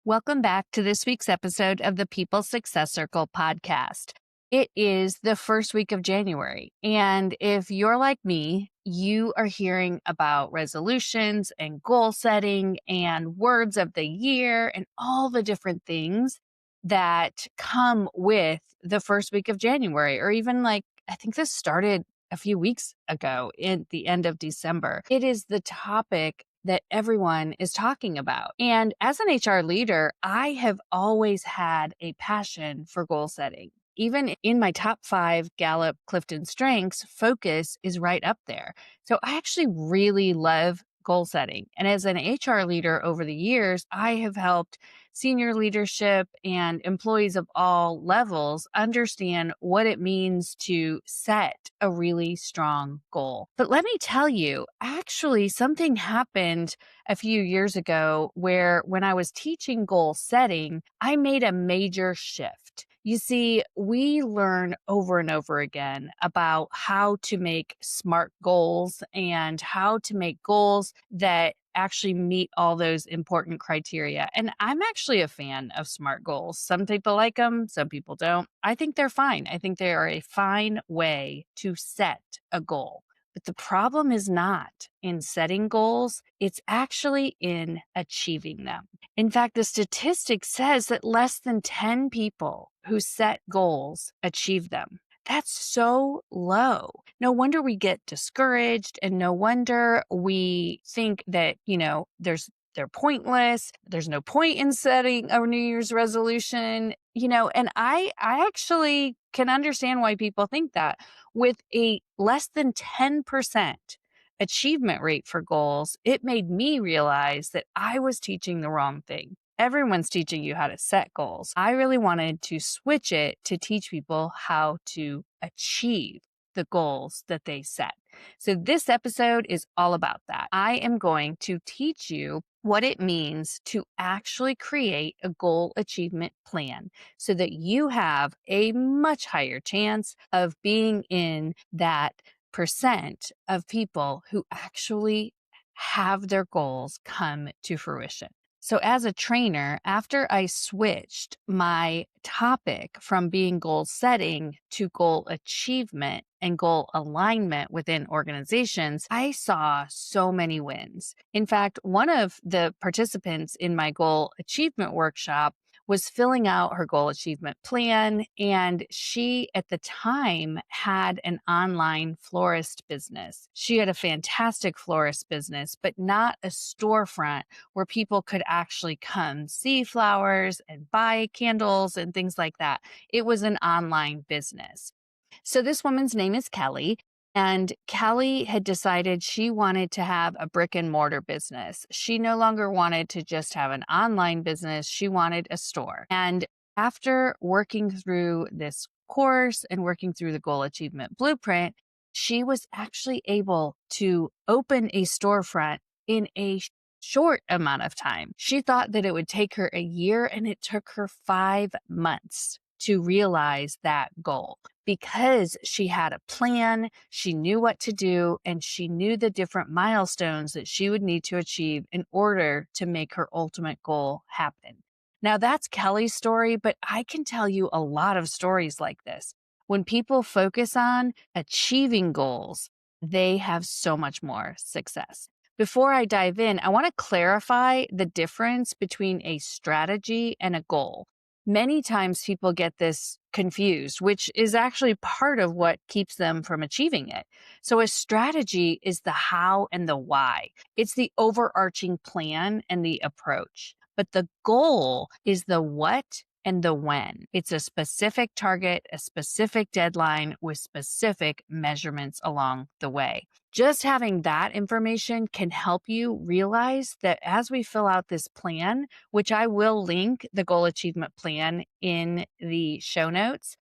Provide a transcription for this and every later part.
Welcome back to this week's episode of the People Success Circle podcast. It is the first week of January. And if you're like me, you are hearing about resolutions and goal setting and words of the year and all the different things that come with the first week of January, or even I think this started a few weeks ago in the end of December. It is the topic that everyone is talking about. And as an HR leader, I have always had a passion for goal setting. Even in my top 5 Gallup Clifton Strengths, focus is right up there. So I actually really love goal setting. And as an HR leader over the years, I have helped senior leadership and employees of all levels understand what it means to set a really strong goal. But let me tell you, actually, something happened a few years ago where when I was teaching goal setting, I made a major shift. You see, we learn over and over again about how to make smart goals and how to make goals that actually meet all those important criteria. And I'm actually a fan of SMART goals. Some people like them, some people don't. I think they're fine. I think they are a fine way to set a goal. But the problem is not in setting goals, it's actually in achieving them. In fact, the statistic says that less than 10 people who set goals achieve them. That's so low. No wonder we get discouraged, and no wonder we think that, they're pointless. There's no point in setting a New Year's resolution, and I actually can understand why people think that. With a less than 10% achievement rate for goals, it made me realize that I was teaching the wrong thing. Everyone's teaching you how to set goals. I really wanted to switch it to teach people how to achieve the goals that they set. So this episode is all about that. I am going to teach you what it means to actually create a goal achievement plan so that you have a much higher chance of being in that percent of people who actually have their goals come to fruition. So as a trainer, after I switched my topic from being goal setting to goal achievement and goal alignment within organizations, I saw so many wins. In fact, one of the participants in my goal achievement workshop was filling out her goal achievement plan. And she, at the time, had an online florist business. She had a fantastic florist business, but not a storefront where people could actually come see flowers and buy candles and things like that. It was an online business. So this woman's name is Kelly. And Kelly had decided she wanted to have a brick and mortar business. She no longer wanted to just have an online business. She wanted a store. And after working through this course and working through the goal achievement blueprint, she was actually able to open a storefront in a short amount of time. She thought that it would take her a year, and it took her 5 months to realize that goal. Because she had a plan, she knew what to do, and she knew the different milestones that she would need to achieve in order to make her ultimate goal happen. Now, that's Kelly's story, but I can tell you a lot of stories like this. When people focus on achieving goals, they have so much more success. Before I dive in, I want to clarify the difference between a strategy and a goal. Many times people get this confused, which is actually part of what keeps them from achieving it. So a strategy is the how and the why. It's the overarching plan and the approach. But the goal is the what and the when. It's a specific target, a specific deadline with specific measurements along the way. Just having that information can help you realize that as we fill out this plan, which I will link the goal achievement plan in the show notes,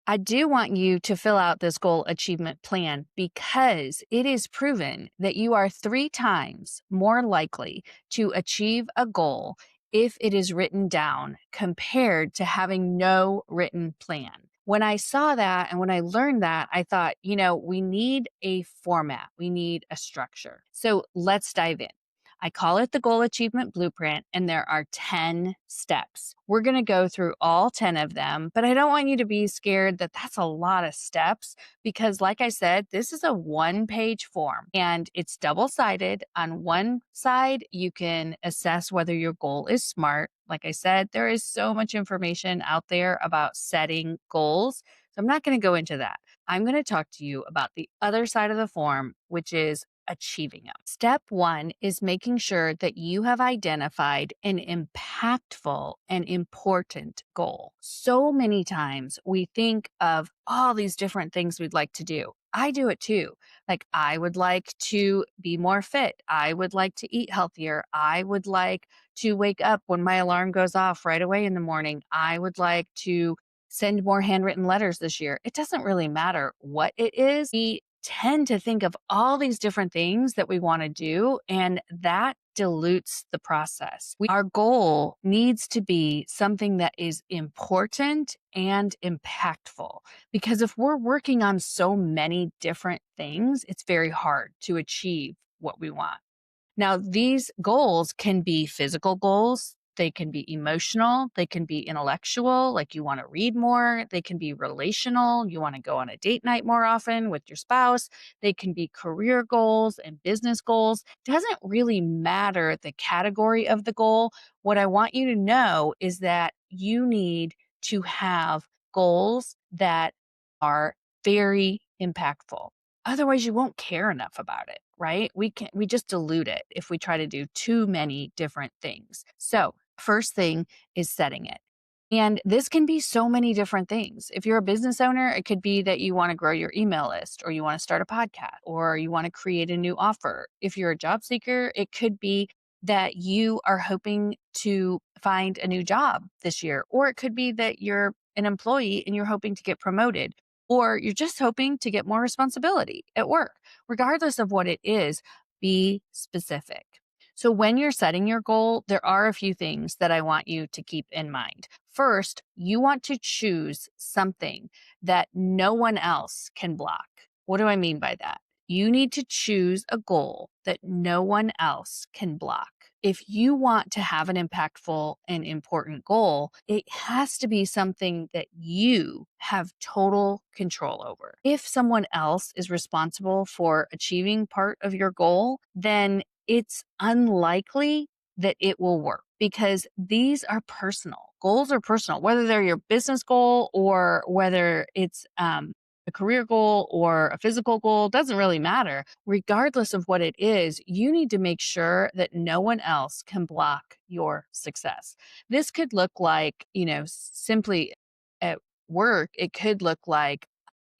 I do want you to fill out this goal achievement plan because it is proven that you are 3 times more likely to achieve a goal if it is written down compared to having no written plan. When I saw that and when I learned that, I thought, we need a format. We need a structure. So let's dive in. I call it the Goal Achievement Blueprint, and there are 10 steps. We're going to go through all 10 of them, but I don't want you to be scared that that's a lot of steps because, like I said, this is a one-page form and it's double-sided. On one side, you can assess whether your goal is smart. Like I said, there is so much information out there about setting goals. So I'm not going to go into that. I'm going to talk to you about the other side of the form, which is achieving them. Step one is making sure that you have identified an impactful and important goal. So many times we think of all these different things we'd like to do. I do it too. Like, I would like to be more fit. I would like to eat healthier. I would like to wake up when my alarm goes off right away in the morning. I would like to send more handwritten letters this year. It doesn't really matter what it is. We tend to think of all these different things that we want to do, and that dilutes the process. Our goal needs to be something that is important and impactful, because if we're working on so many different things, it's very hard to achieve what we want. Now, these goals can be physical goals. They can be emotional. They can be intellectual, like you want to read more. They can be relational. You want to go on a date night more often with your spouse. They can be career goals and business goals. It doesn't really matter the category of the goal. What I want you to know is that you need to have goals that are very impactful. Otherwise, you won't care enough about it, right? We just dilute it if we try to do too many different things. So, first thing is setting it. And this can be so many different things. If you're a business owner, it could be that you want to grow your email list, or you want to start a podcast, or you want to create a new offer. If you're a job seeker, it could be that you are hoping to find a new job this year, or it could be that you're an employee and you're hoping to get promoted, or you're just hoping to get more responsibility at work. Regardless of what it is, be specific. So, when you're setting your goal, there are a few things that I want you to keep in mind. First, you want to choose something that no one else can block. What do I mean by that? You need to choose a goal that no one else can block. If you want to have an impactful and important goal, it has to be something that you have total control over. If someone else is responsible for achieving part of your goal, then it's unlikely that it will work, because these are personal. Goals are personal, whether they're your business goal or whether it's a career goal or a physical goal, doesn't really matter. Regardless of what it is, you need to make sure that no one else can block your success. This could look like, simply at work, it could look like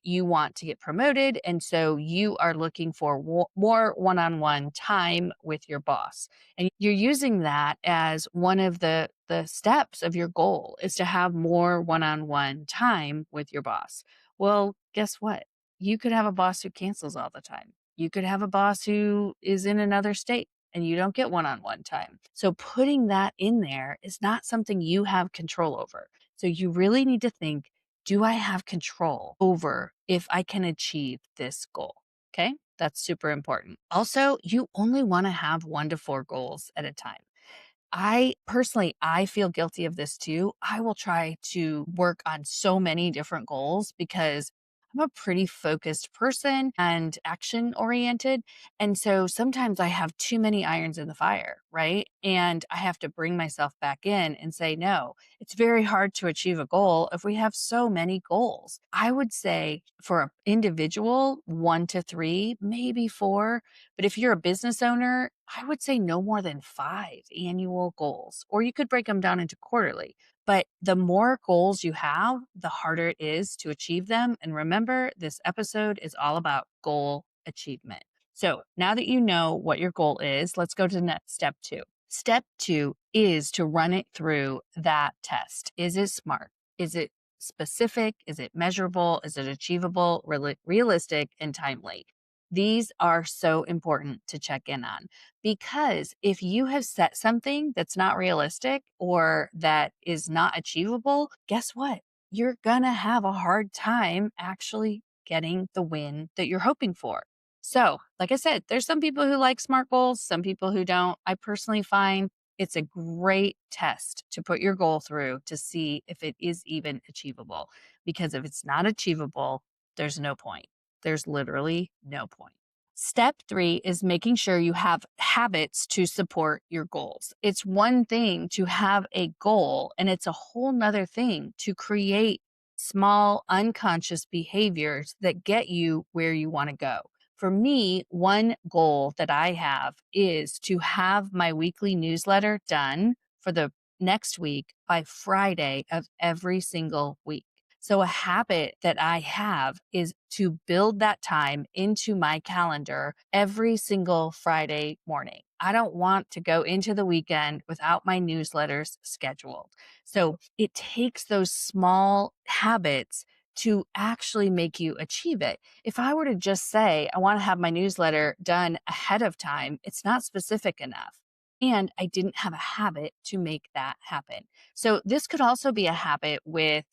you want to get promoted. And so you are looking for more one on one time with your boss. And you're using that as one of the steps of your goal, is to have more one on one time with your boss. Well, guess what? You could have a boss who cancels all the time. You could have a boss who is in another state and you don't get one on one time. So putting that in there is not something you have control over. So you really need to think, do I have control over if I can achieve this goal? Okay, that's super important. Also, you only want to have 1 to 4 goals at a time. I feel guilty of this too. I will try to work on so many different goals because I'm a pretty focused person and action oriented. And so sometimes I have too many irons in the fire, right? And I have to bring myself back in and say, no, it's very hard to achieve a goal if we have so many goals. I would say for an individual, 1 to 3, maybe 4. But if you're a business owner, I would say no more than 5 annual goals, or you could break them down into quarterly. But the more goals you have, the harder it is to achieve them. And remember, this episode is all about goal achievement. So now that you know what your goal is, let's go to the next step 2. Step 2 is to run it through that test. Is it smart? Is it specific? Is it measurable? Is it achievable, realistic, and timely? These are so important to check in on, because if you have set something that's not realistic or that is not achievable, guess what? You're going to have a hard time actually getting the win that you're hoping for. So, like I said, there's some people who like SMART goals, some people who don't. I personally find it's a great test to put your goal through to see if it is even achievable. Because if it's not achievable, there's no point. There's literally no point. Step three is making sure you have habits to support your goals. It's one thing to have a goal, and it's a whole nother thing to create small, unconscious behaviors that get you where you want to go. For me, one goal that I have is to have my weekly newsletter done for the next week by Friday of every single week. So, a habit that I have is to build that time into my calendar every single Friday morning. I don't want to go into the weekend without my newsletters scheduled. So, it takes those small habits to actually make you achieve it. If I were to just say, I want to have my newsletter done ahead of time, it's not specific enough. And I didn't have a habit to make that happen. So, this could also be a habit with,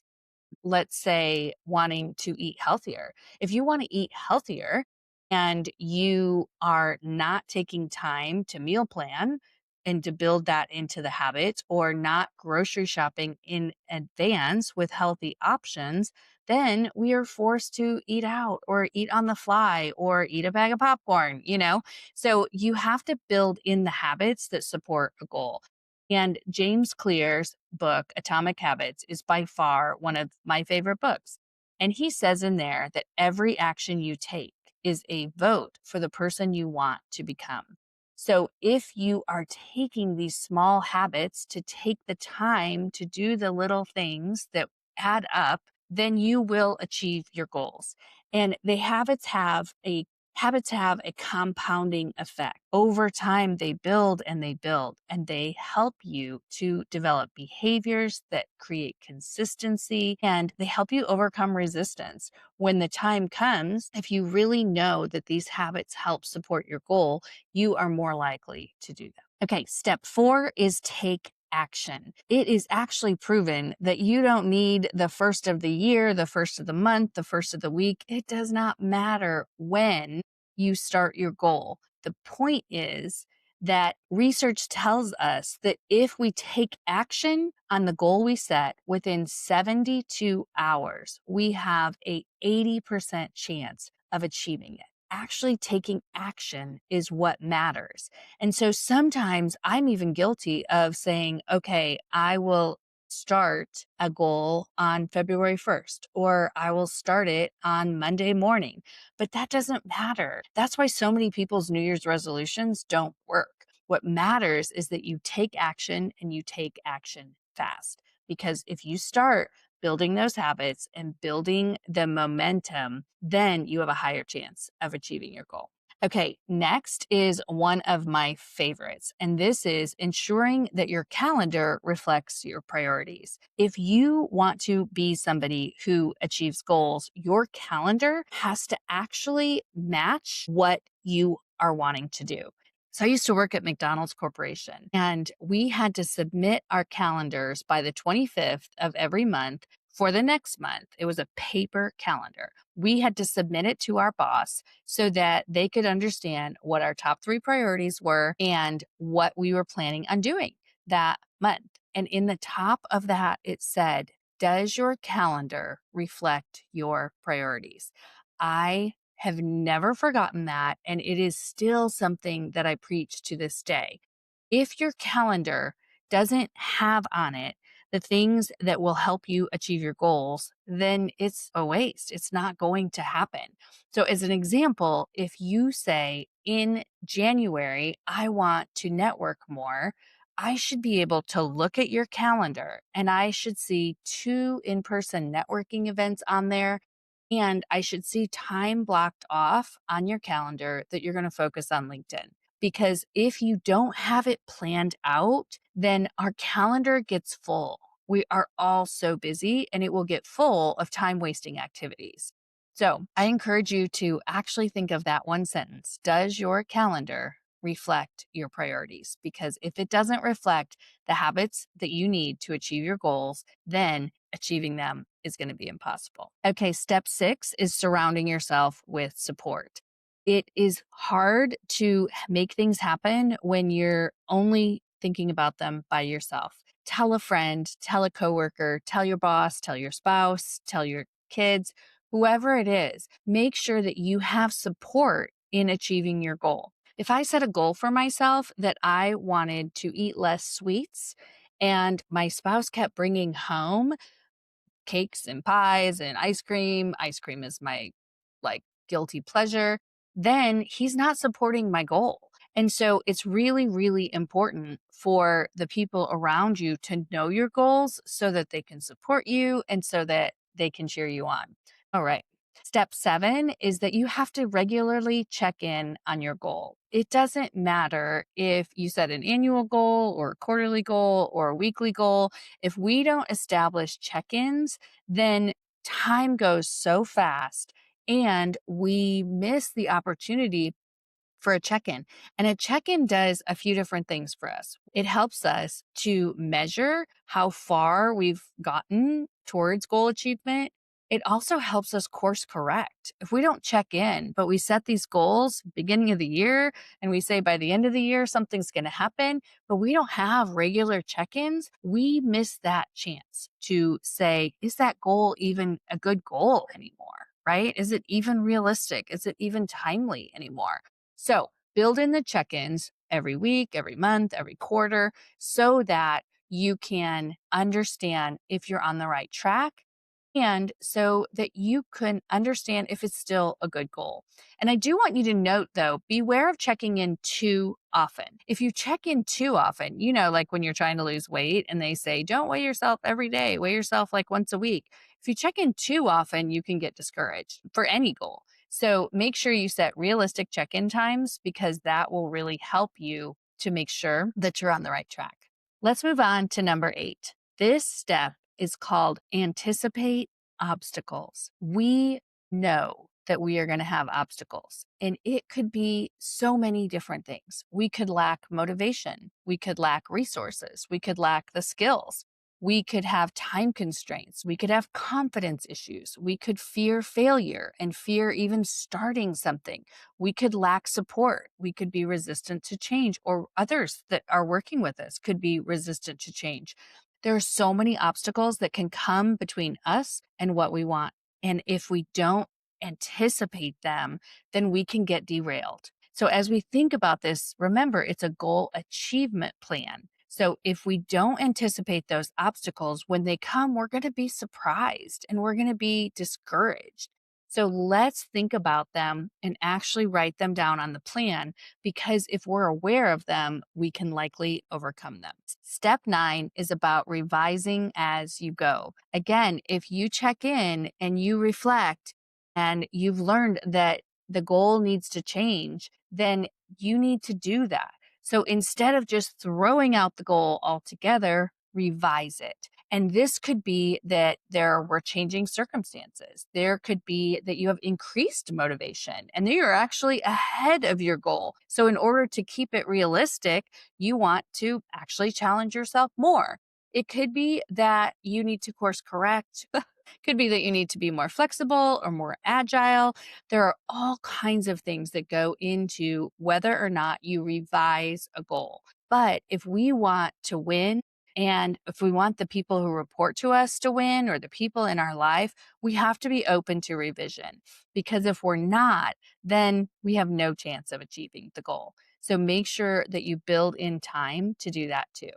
let's say, wanting to eat healthier. If you want to eat healthier and you are not taking time to meal plan and to build that into the habits, or not grocery shopping in advance with healthy options, then we are forced to eat out or eat on the fly or eat a bag of popcorn. So you have to build in the habits that support a goal. And James Clear's book, Atomic Habits, is by far one of my favorite books. And he says in there that every action you take is a vote for the person you want to become. So if you are taking these small habits to take the time to do the little things that add up, then you will achieve your goals. And the habits have a compounding effect. Over time, they build and they build, and they help you to develop behaviors that create consistency, and they help you overcome resistance. When the time comes, if you really know that these habits help support your goal, you are more likely to do them. Okay, step four is take action. It is actually proven that you don't need the first of the year, the first of the month, the first of the week. It does not matter when you start your goal. The point is that research tells us that if we take action on the goal we set within 72 hours, we have a 80% chance of achieving it. Actually taking action is what matters. And so sometimes I'm even guilty of saying, okay, I will start a goal on February 1st, or I will start it on Monday morning. But that doesn't matter. That's why so many people's New Year's resolutions don't work. What matters is that you take action, and you take action fast. Because if you start building those habits and building the momentum, then you have a higher chance of achieving your goal. Okay, next is one of my favorites, and this is ensuring that your calendar reflects your priorities. If you want to be somebody who achieves goals, your calendar has to actually match what you are wanting to do. So I used to work at McDonald's Corporation, and we had to submit our calendars by the 25th of every month for the next month. It was a paper calendar. We had to submit it to our boss so that they could understand what our top three priorities were and what we were planning on doing that month. And in the top of that, it said, does your calendar reflect your priorities? I have never forgotten that. And it is still something that I preach to this day. If your calendar doesn't have on it the things that will help you achieve your goals, then it's a waste. It's not going to happen. So, as an example, if you say in January, I want to network more, I should be able to look at your calendar and I should see 2 in person networking events on there. And I should see time blocked off on your calendar that you're going to focus on LinkedIn. Because if you don't have it planned out, then our calendar gets full. We are all so busy, and it will get full of time wasting activities. So I encourage you to actually think of that one sentence. Does your calendar reflect your priorities? Because if it doesn't reflect the habits that you need to achieve your goals, then achieving them is going to be impossible. Okay, step 6 is surrounding yourself with support. It is hard to make things happen when you're only thinking about them by yourself. Tell a friend, tell a coworker, tell your boss, tell your spouse, tell your kids, whoever it is, make sure that you have support in achieving your goal. If I set a goal for myself that I wanted to eat less sweets and my spouse kept bringing home cakes and pies and ice cream is my like guilty pleasure, then he's not supporting my goal. And so it's really, really important for the people around you to know your goals so that they can support you and so that they can cheer you on. All right. Step 7 is that you have to regularly check in on your goal. It doesn't matter if you set an annual goal or a quarterly goal or a weekly goal. If we don't establish check ins, then time goes so fast and we miss the opportunity for a check in. And a check in does a few different things for us. It helps us to measure how far we've gotten towards goal achievement. It also helps us course correct. If we don't check in, but we set these goals beginning of the year and we say by the end of the year something's going to happen, but we don't have regular check-ins, we miss that chance to say, is that goal even a good goal anymore? Right? Is it even realistic? Is it even timely anymore? So build in the check ins every week, every month, every quarter, so that you can understand if you're on the right track and so that you can understand if it's still a good goal. And I do want you to note, though, beware of checking in too often. If you check in too often, like when you're trying to lose weight and they say, don't weigh yourself every day, weigh yourself like once a week. If you check in too often, you can get discouraged for any goal. So make sure you set realistic check in times because that will really help you to make sure that you're on the right track. Let's move on to number 8. This step is called anticipate obstacles. We know that we are going to have obstacles, and it could be so many different things. We could lack motivation. We could lack resources. We could lack the skills. We could have time constraints. We could have confidence issues. We could fear failure and fear even starting something. We could lack support. We could be resistant to change, or others that are working with us could be resistant to change. There are so many obstacles that can come between us and what we want. And if we don't anticipate them, then we can get derailed. So as we think about this, remember, it's a goal achievement plan. So if we don't anticipate those obstacles, when they come, we're going to be surprised and we're going to be discouraged. So let's think about them and actually write them down on the plan, because if we're aware of them, we can likely overcome them. Step 9 is about revising as you go. Again, if you check in and you reflect and you've learned that the goal needs to change, then you need to do that. So instead of just throwing out the goal altogether, revise it. And this could be that there were changing circumstances. There could be that you have increased motivation and that you're actually ahead of your goal. So in order to keep it realistic, you want to actually challenge yourself more. It could be that you need to course correct. Could be that you need to be more flexible or more agile. There are all kinds of things that go into whether or not you revise a goal. But if we want to win, and if we want the people who report to us to win or the people in our life, we have to be open to revision. Because if we're not, then we have no chance of achieving the goal. So make sure that you build in time to do that too.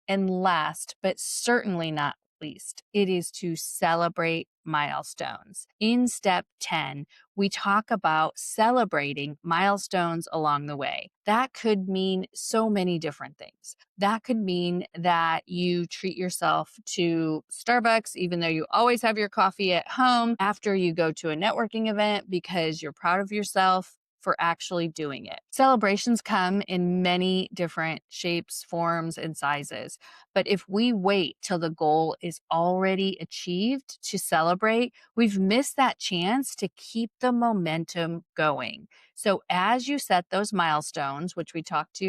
And last, but certainly not least, it is to celebrate milestones. In step 10, we talk about celebrating milestones along the way. That could mean so many different things. That could mean that you treat yourself to Starbucks, even though you always have your coffee at home, after you go to a networking event because you're proud of yourself for actually doing it. Celebrations come in many different shapes, forms, and sizes. But if we wait till the goal is already achieved to celebrate, we've missed that chance to keep the momentum going. So as you set those milestones, which we talked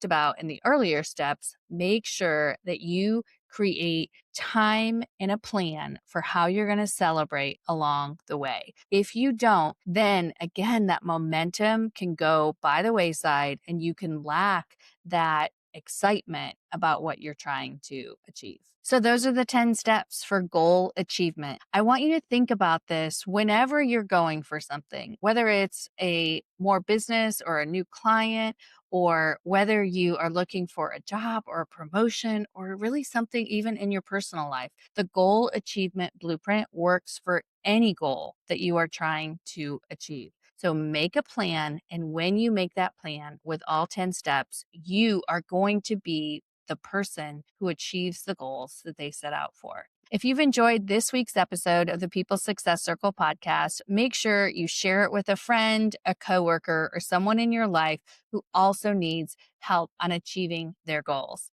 about in the earlier steps, make sure that you create time and a plan for how you're going to celebrate along the way. If you don't, then again, that momentum can go by the wayside and you can lack that excitement about what you're trying to achieve. So, those are the 10 steps for goal achievement. I want you to think about this whenever you're going for something, whether it's a more business or a new client, or whether you are looking for a job or a promotion, or really something even in your personal life. The goal achievement blueprint works for any goal that you are trying to achieve. So make a plan. And when you make that plan with all 10 steps, you are going to be the person who achieves the goals that they set out for. If you've enjoyed this week's episode of the People Success Circle podcast, make sure you share it with a friend, a coworker, or someone in your life who also needs help on achieving their goals.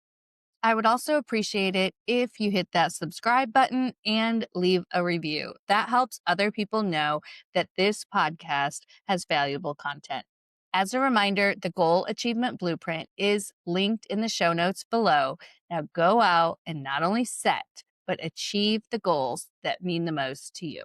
I would also appreciate it if you hit that subscribe button and leave a review. That helps other people know that this podcast has valuable content. As a reminder, the Goal Achievement Blueprint is linked in the show notes below. Now go out and not only set, but achieve the goals that mean the most to you.